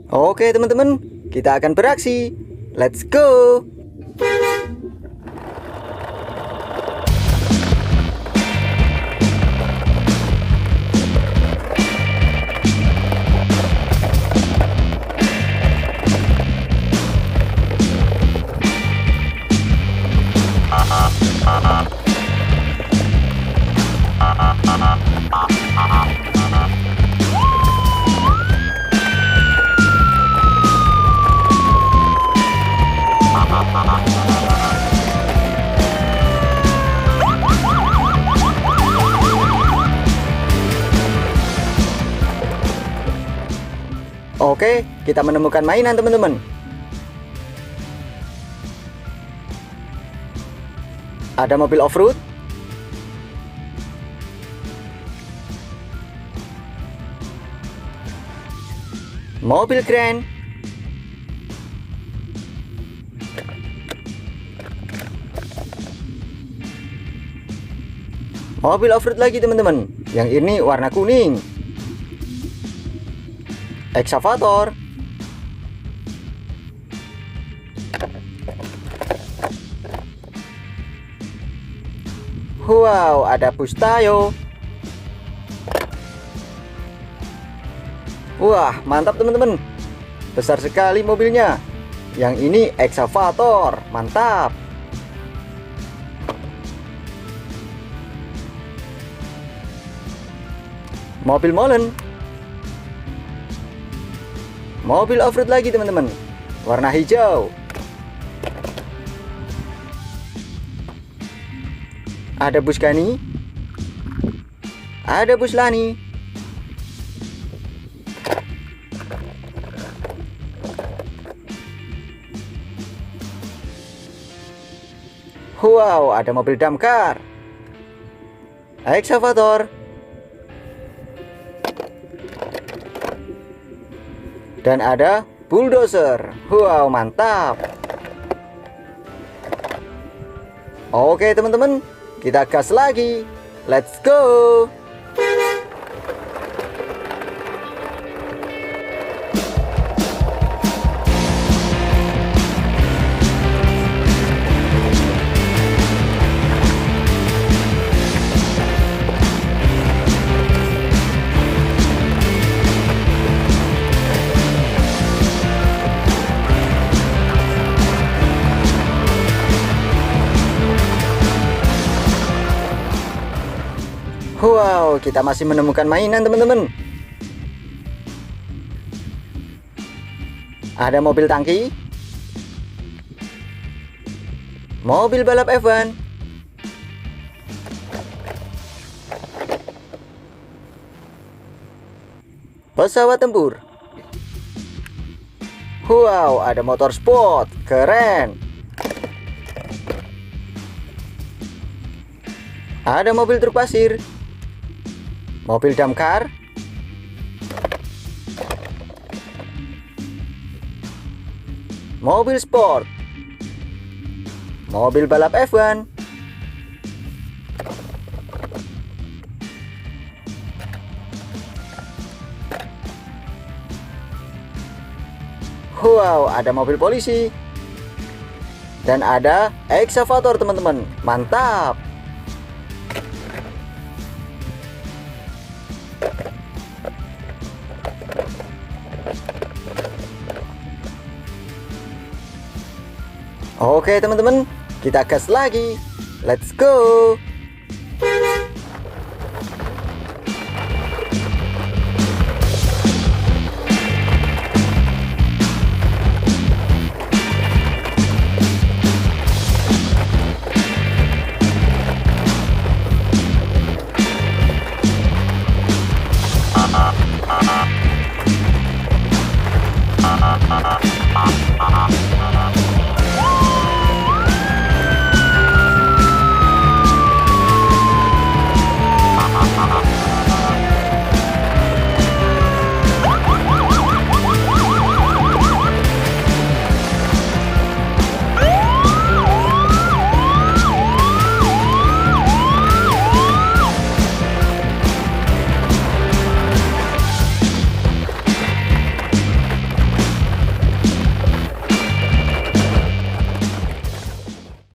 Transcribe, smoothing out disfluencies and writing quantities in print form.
Oke teman-teman, kita akan beraksi. Let's go. Oke, kita menemukan mainan teman-teman. Ada mobil off-road, mobil keren, mobil off-road lagi teman-teman. Yang ini warna kuning, ekskavator, wow, ada bus Tayo. Wah, mantap teman-teman, besar sekali mobilnya. Yang ini ekskavator, mantap. Mobil molen, mobil off-road lagi teman-teman, warna hijau. Ada bus Gani, ada bus Lani, wow, ada mobil damkar, ekskavator, dan ada bulldozer. Wow, mantap. Oke teman-teman, kita gas lagi. Let's go. Wow, kita masih menemukan mainan teman-teman. Ada mobil tangki, mobil balap F1, pesawat tempur. Wow, ada motor sport, keren. Ada mobil truk pasir, mobil damkar, mobil sport, mobil balap F1, wow, ada mobil polisi, dan ada ekskavator teman-teman, mantap. Oke teman-teman, kita gas lagi. Let's go.